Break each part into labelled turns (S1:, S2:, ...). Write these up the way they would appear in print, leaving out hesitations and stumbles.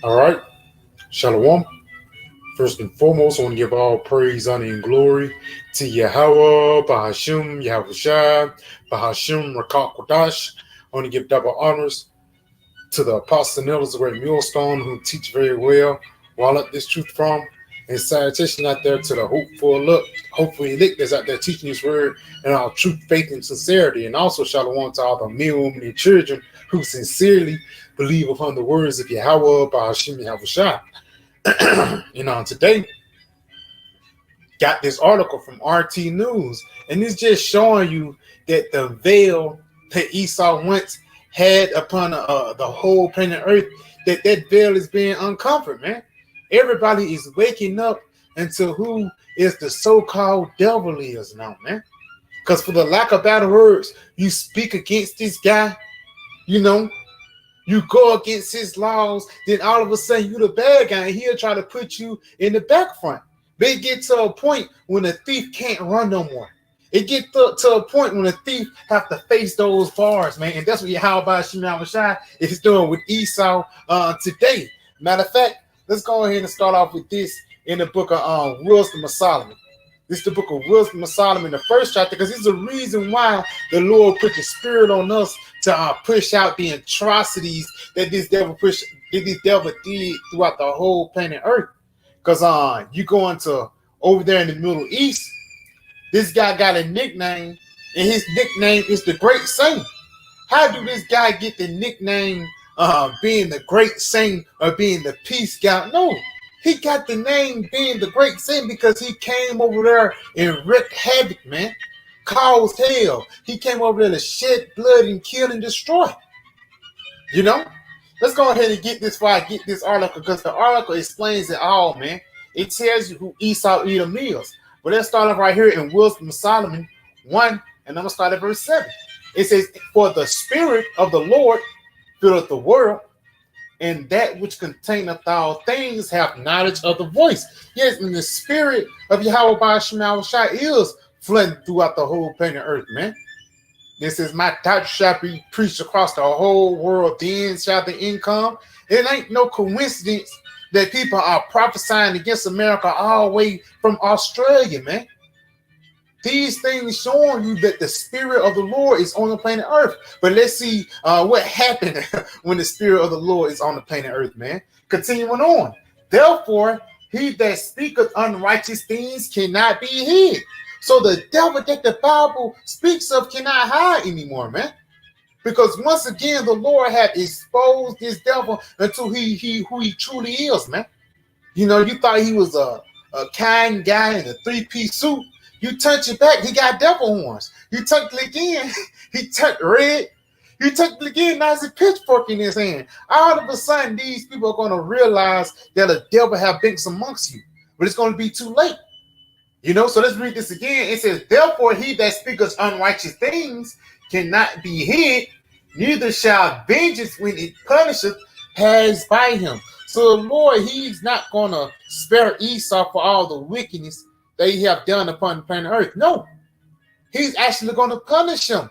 S1: All right, Shalom. First and foremost, I want to give all praise, honor, and glory to Yahweh, Bahashim, Yahushua, Bahashim, Rakak Kodash. I want to give double honors to the apostles and elders of the great millstone who teach very well, while up this truth from, and salutation out there to the hopeful elect that's out there teaching this word and our truth, faith, and sincerity. And also shalom to all the men, women, and children who sincerely believe upon the words of Yahweh, Bahashim, Yahushua. Today, got this article from RT News, and it's just showing you that the veil that Esau once had upon the whole planet Earth, that veil is being uncovered, man. Everybody is waking up into who is the so-called devil is now, man. Because for the lack of better words, you speak against this guy, you go against his laws, then all of a sudden you the bad guy, and he'll try to put you in the back front. They get to a point when a thief can't run no more. It get to a point when a thief have to face those bars, man. And that's what Yahweh Shai is doing with Esau today. Matter of fact, let's go ahead and start off with this in the book of Wisdom of Solomon. This is the book of Wisdom of Solomon, the first chapter, because this is the reason why the Lord put the spirit on us to push out the atrocities that this devil did throughout the whole planet Earth. Because you go into over there in the Middle East, this guy got a nickname, and his nickname is the Great Saint. How do this guy get the nickname being the Great Saint or being the Peace God? No, he got the name being the Great Saint because he came over there and wreaked havoc, man. Caused hell. He came over there to shed blood and kill and destroy. Let's go ahead and get this before I get this article, because the article explains it all, man. It tells you who Esau Edom is. But let's start off right here in Wisdom of Solomon 1, and I'm going to start at verse 7. It says, "For the spirit of the Lord filleth the world, and that which containeth all things have knowledge of the voice." Yes, and the spirit of Yahweh Ba'ashim Shai is flooding throughout the whole planet Earth, man. This is my doctrine shall be preached across the whole world, then shall the income. It ain't no coincidence that people are prophesying against America all the way from Australia, man. These things showing you that the spirit of the Lord is on the planet Earth. But let's see what happened when the spirit of the Lord is on the planet Earth, man. Continuing on. "Therefore, he that speaketh unrighteous things cannot be hid." So the devil that the Bible speaks of cannot hide anymore, man. Because once again, the Lord had exposed this devil until who he truly is, man. You thought he was a kind guy in a three-piece suit. You touch it back, he got devil horns. You touch it again, he turned red. You touch it again, now it's a pitchfork in his hand. All of a sudden, these people are going to realize that a devil have been amongst you. But it's going to be too late. So let's read this again. It says, "Therefore he that speaketh unrighteous things cannot be hid, neither shall vengeance when it punisheth pass by him." So the Lord, he's not going to spare Esau for all the wickedness that he have done upon the planet Earth. No, he's actually going to punish him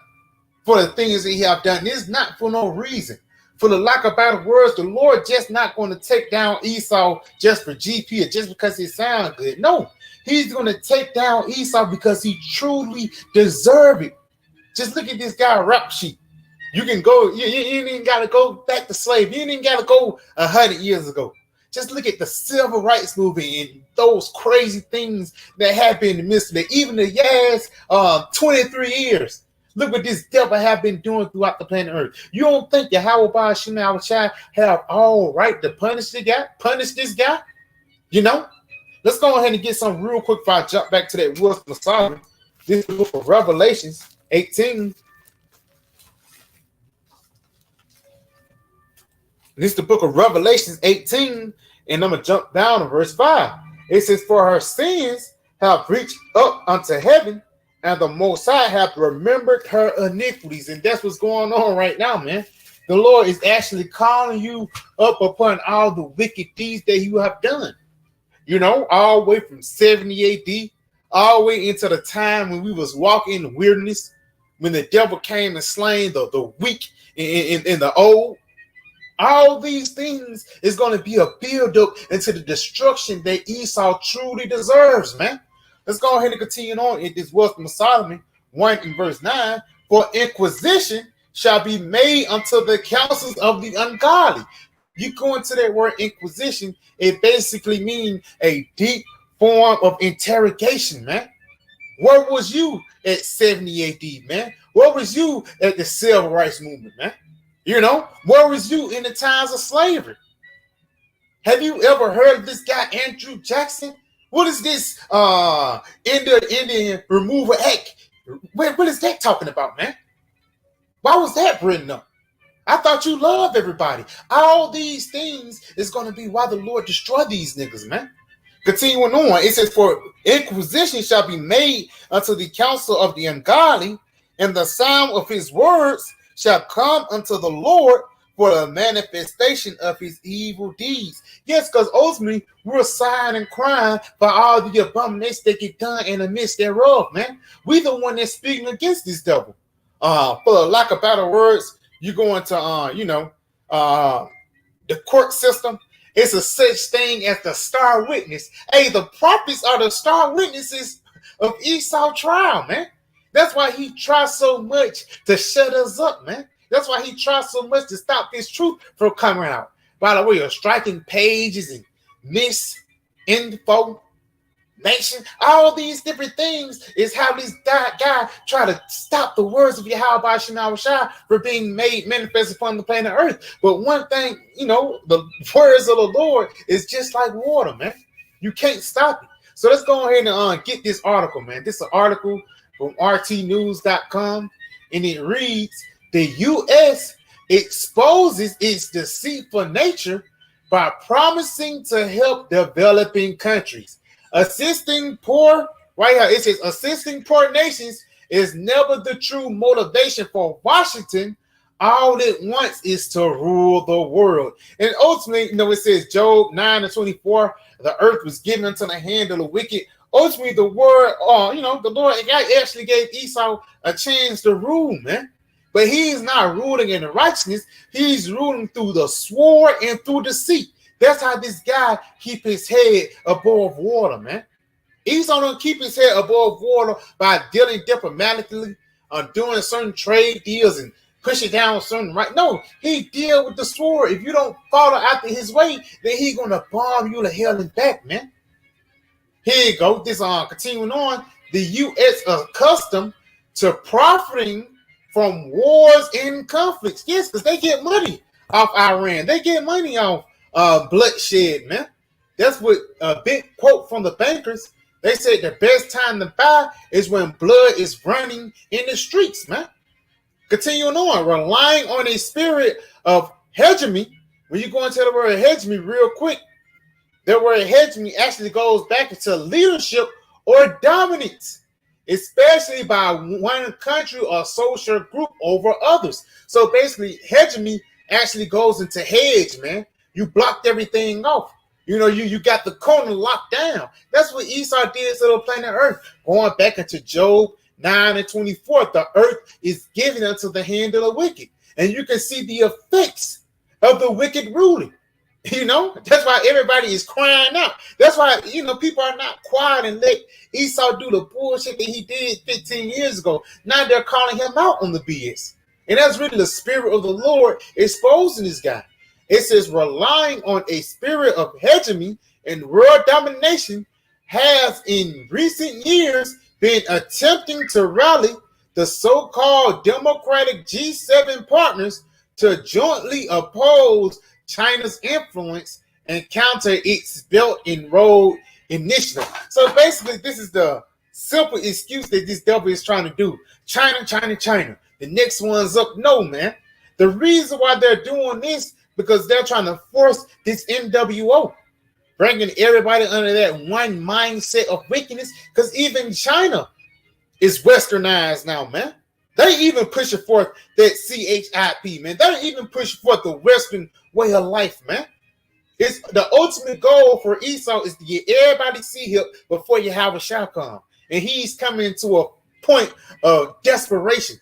S1: for the things that he have done. It's not for no reason. For the lack of better words, the Lord just not going to take down Esau just for GP or just because it sounds good. No. He's going to take down Esau because he truly deserves it. Just look at this guy rap sheet. You can go, you ain't even got to go back to slave. You ain't even got to go 100 years ago. Just look at the civil rights movement and those crazy things that happened in the midst of it. Even the last 23 years. Look what this devil have been doing throughout the planet Earth. You don't think Yahweh Ba'ashim Shai have all right to punish this guy? Let's go ahead and get some real quick before I jump back to that Wisdom of Solomon. This is the book of Revelations 18. This is the book of Revelations 18, and I'm going to jump down to verse 5. It says, "For her sins have reached up unto heaven, and the Most High have remembered her iniquities." And that's what's going on right now, man. The Lord is actually calling you up upon all the wicked deeds that you have done. All the way from 70 AD, all the way into the time when we was walking in the wilderness, when the devil came and slain the weak and the old. All these things is going to be a build-up into the destruction that Esau truly deserves, man. Let's go ahead and continue on in this Wisdom of Solomon 1 and verse 9. For inquisition shall be made unto the counsels of the ungodly. You go into that word inquisition, it basically means a deep form of interrogation, man. Where was you at 70 AD, man? Where was you at the civil rights movement, man? You know, where was you in the times of slavery? Have you ever heard of this guy, Andrew Jackson? What is this Indian Removal Act? What is that talking about, man? Why was that written up? I thought you loved everybody. All these things is going to be why the Lord destroy these niggas, man. Continuing on, it says, for inquisition shall be made unto the counsel of the ungodly, and the sound of his words shall come unto the Lord for the manifestation of his evil deeds. Yes, because ultimately we're sighing and crying for all the abominations that get done in the midst thereof, man. We the one that's speaking against this devil. For lack of better words, you go into the court system. It's a such thing as the star witness. Hey, the prophets are the star witnesses of Esau's trial, man. That's why he tries so much to shut us up, man. That's why he tries so much to stop this truth from coming out. By the way, of striking pages and misinformation, all these different things is how this guy try to stop the words of Yahweh Shai from being made manifest upon the planet Earth. But one thing, the words of the Lord is just like water, man. You can't stop it. So let's go ahead and get this article, man. This is an article from rtnews.com, and it reads, the U.S. exposes its deceitful nature by promising to help developing countries. Assisting poor, right here, it says, assisting poor nations is never the true motivation for Washington. All it wants is to rule the world. And ultimately, it says, Job 9 and 24, the earth was given into the hand of the wicked. Ultimately, the word, the Lord actually gave Esau a chance to rule, man. But he's not ruling in righteousness. He's ruling through the sword and through deceit. That's how this guy keep his head above water, man. Esau don't keep his head above water by dealing diplomatically, doing certain trade deals and pushing down certain right. No, he deal with the sword. If you don't follow after his way, then he's gonna bomb you to hell and back, man. Here you go. This continuing on. The U.S. accustomed to profiting from wars and conflicts. Yes, because they get money off Iran. They get money off bloodshed, man. That's what a big quote from the bankers. They said the best time to buy is when blood is running in the streets, man. Continuing on, relying on a spirit of hegemony. When you go into the word hegemony real quick, the word hegemony actually goes back into leadership or dominance, especially by one country or social group over others. So basically, hegemony actually goes into hedge, man. You blocked everything off. You got the corner locked down. That's what Esau did to the planet Earth. Going back into Job 9 and 24, the earth is given unto the hand of the wicked. And you can see the effects of the wicked ruling. That's why everybody is crying out. That's why, people are not quiet and let Esau do the bullshit that he did 15 years ago. Now they're calling him out on the BS. And that's really the spirit of the Lord exposing this guy. It says, relying on a spirit of hegemony and world domination has in recent years been attempting to rally the so-called Democratic G7 partners to jointly oppose China's influence and counter its Belt and Road Initiative. So basically, this is the simple excuse that this devil is trying to do. China, China, China. The next one's up. No, man. The reason why they're doing this, because they're trying to force this NWO, bringing everybody under that one mindset of wickedness, because even China is westernized now, man. They even pushing forth that CHIP, man. They're even pushing forth the Western way of life, man. It's the ultimate goal for Esau is to get everybody see him before Yahweh shall come. And he's coming to a point of desperation.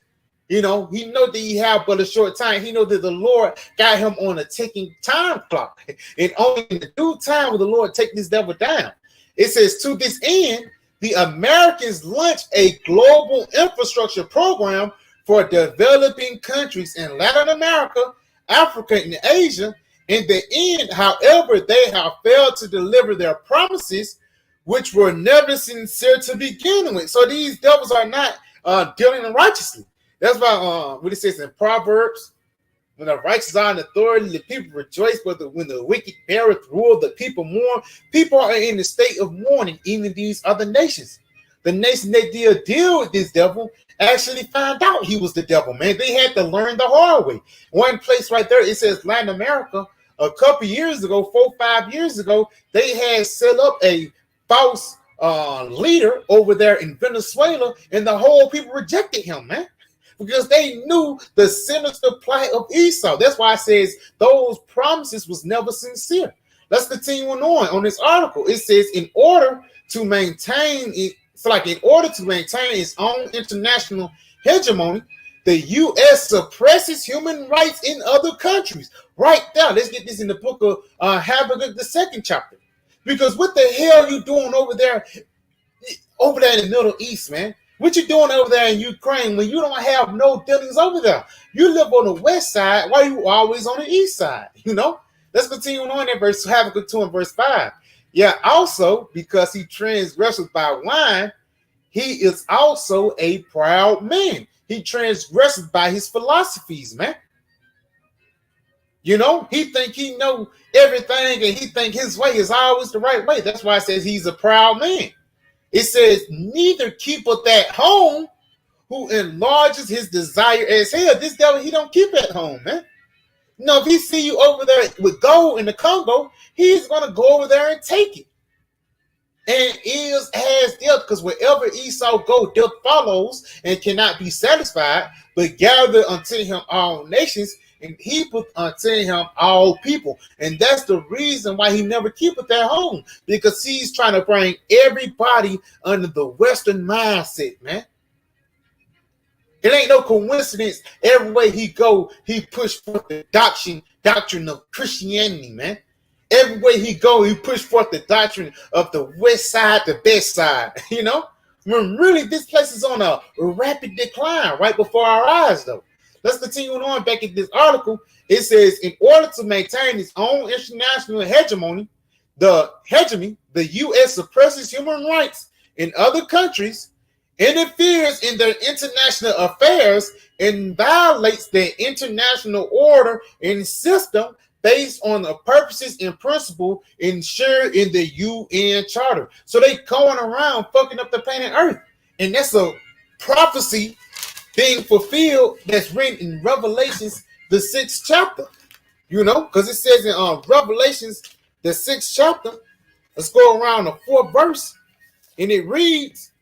S1: You know, he know that he have but a short time. He know that the Lord got him on a ticking time clock. And only in the due time will the Lord take this devil down. It says, to this end, the Americans launched a global infrastructure program for developing countries in Latin America, Africa, and Asia. In the end, however, they have failed to deliver their promises, which were never sincere to begin with. So these devils are not dealing righteously. That's why what it says in Proverbs, when the righteous are in authority, the people rejoice, but when the wicked beareth rule, the people mourn. People are in a state of mourning, even these other nations. The nation that did deal with this devil actually found out he was the devil, man. They had to learn the hard way. One place right there, it says Latin America, a couple years ago, 4-5 years ago, they had set up a false leader over there in Venezuela, and the whole people rejected him, man, because they knew the sinister plight of Esau. That's why it says those promises was never sincere. Let's continue on this article. It says, in order to maintain its own international hegemony, the U.S. suppresses human rights in other countries. Right there. Let's get this in the book of Habakkuk, the 2nd chapter. Because what the hell are you doing over there in the Middle East, man? What you doing over there in Ukraine when you don't have no dealings over there? You live on the west side. Why are you always on the east side? You know? Let's continue on in verse Habakkuk 2 and verse 5. Yeah, also, because he transgresses by wine, he is also a proud man. He transgresses by his philosophies, man. You know, he think he know everything, and he think his way is always the right way. That's why it says he's a proud man. It says, neither keepeth at home who enlarges his desire as hell. This devil, he don't keep at home, man. No, if he see you over there with gold in the Congo, he's going to go over there and take it. And has death, because wherever Esau go, death follows and cannot be satisfied, but gather unto him all nations, and he put unto him all people. And that's the reason why he never keepeth at home, because he's trying to bring everybody under the Western mindset, man. It ain't no coincidence. Everywhere he go, he push forth the doctrine of Christianity, man. Everywhere he go, he push forth the doctrine of the west side, the best side, you know? When really this place is on a rapid decline right before our eyes, though. Let's continue on back in this article. It says, in order to maintain its own international hegemony, the U.S. suppresses human rights in other countries, interferes in their international affairs, and violates their international order and system based on the purposes and principle ensured in the UN Charter. So they going around fucking up the planet Earth. And that's a prophecy being fulfilled that's written in Revelations, the 6th chapter. You know, because it says in Revelations, the 6th chapter, let's go around the 4th verse, and it reads,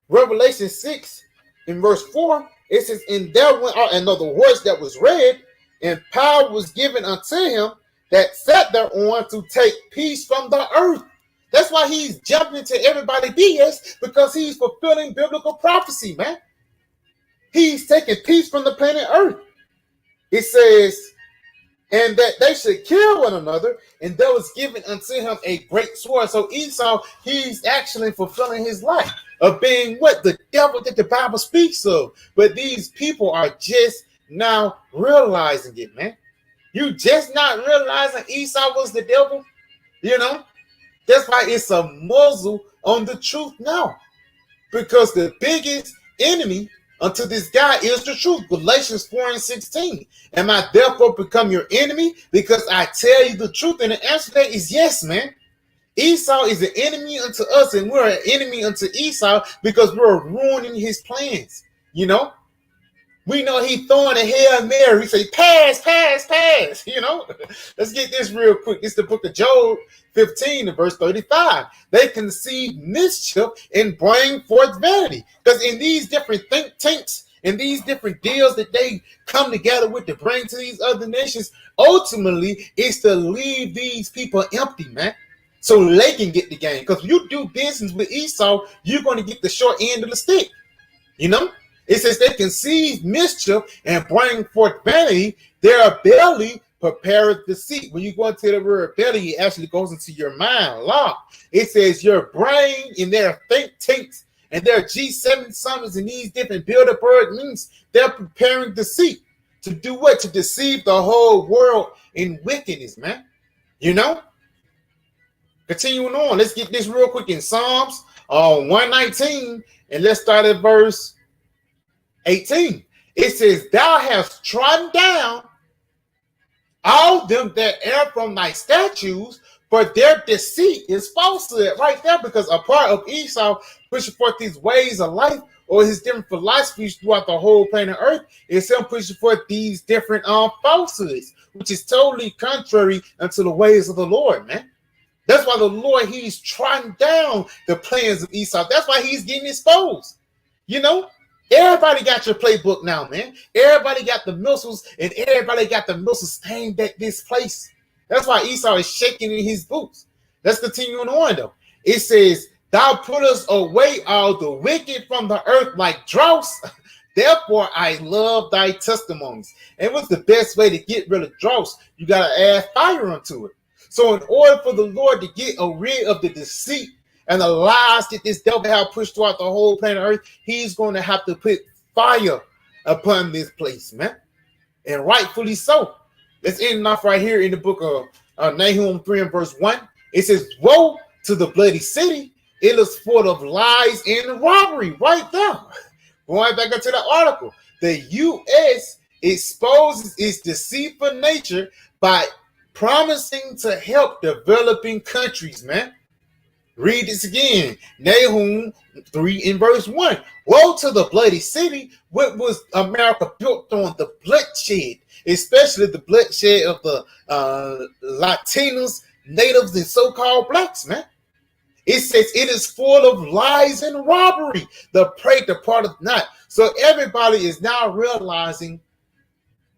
S1: Revelation 6 in verse 4, it says, and there went out another horse that was red, and power was given unto him that sat thereon to take peace from the earth. That's why he's jumping to everybody BS, because he's fulfilling biblical prophecy, man. He's taking peace from the planet Earth. It says, and that they should kill one another, and there was given unto him a great sword. So Esau, he's actually fulfilling his life of being what? The devil that the Bible speaks of. But these people are just now realizing it, man. You just not realizing Esau was the devil, you know? That's why it's a muzzle on the truth now. Because the biggest enemy unto this guy is the truth. Galatians 4 and 16. Am I therefore become your enemy because I tell you the truth? And the answer to that is yes, man. Esau is an enemy unto us, and we're an enemy unto Esau because we're ruining his plans. You know? We know he throwing a Hail Mary. He say, pass, pass, pass. You know? Let's get this real quick. It's the book of Job 15 and verse 35. They conceive mischief and bring forth vanity. Because in these different think tanks and these different deals that they come together with to bring to these other nations, ultimately it's to leave these people empty, man. so they can get the game. Because when you do business with Esau, you're going to get the short end of the stick. You know, it says they conceive mischief and bring forth vanity. Their belly prepareth deceit. When you go into the word belly, it actually goes into your mind. Law. It says your brain in their think tanks and their G7 summits and these different Bilderberg means they're preparing deceit to do what? To deceive the whole world in wickedness, man. You know. Continuing on, let's get this real quick in Psalms 119, and let's start at verse 18. It says, thou hast trodden down all them that err from thy statutes, for their deceit is falsehood. Right there, because a part of Esau pushing forth these ways of life or his different philosophies throughout the whole planet Earth is him pushing forth these different falsehoods, which is totally contrary unto the ways of the Lord, man. That's why the Lord, he's trodden down the plans of Esau. That's why he's getting exposed. You know, everybody got your playbook now, man. Everybody got the missiles, and everybody got the missiles aimed at this place. That's why Esau is shaking in his boots. Let's continue on, though. It says, thou puttest away all the wicked from the earth like droughts. Therefore, I love thy testimonies. And what's the best way to get rid of droughts? You got to add fire unto it. So in order for the Lord to get rid of the deceit and the lies that this devil has pushed throughout the whole planet Earth, he's going to have to put fire upon this place, man. And rightfully so. Let's end off right here in the book of Nahum 3 and verse 1. It says, woe to the bloody city. It is full of lies and robbery. Right there. Going back into the article. The U.S. exposes its deceitful nature by promising to help developing countries, man. Read this again. Nahum 3 in verse 1. Woe to the bloody city. What was America built on? The bloodshed, especially the bloodshed of the Latinos, natives, and so-called blacks, man. It says it is full of lies and robbery. The prey departeth not. So everybody is now realizing,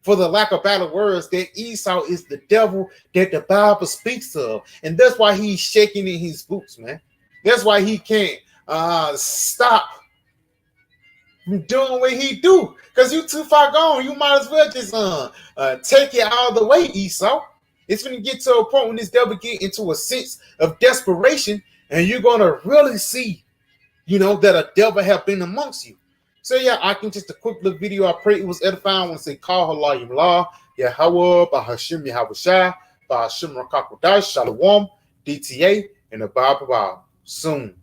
S1: for the lack of better words, that Esau is the devil that the Bible speaks of. And that's why he's shaking in his boots, man. That's why he can't stop from doing what he do. Because you too far gone. You might as well just take it all the way, Esau. It's going to get to a point when this devil get into a sense of desperation, and you're going to really see, you know, that a devil have been amongst you. So yeah, I can just a quick little video. I pray it was edifying. I want to say, call Allah Yimlah, Yahweh, Bahashim Yahawashi, Bahashim Rakakodash, Shalom, DTA, and the Bible soon.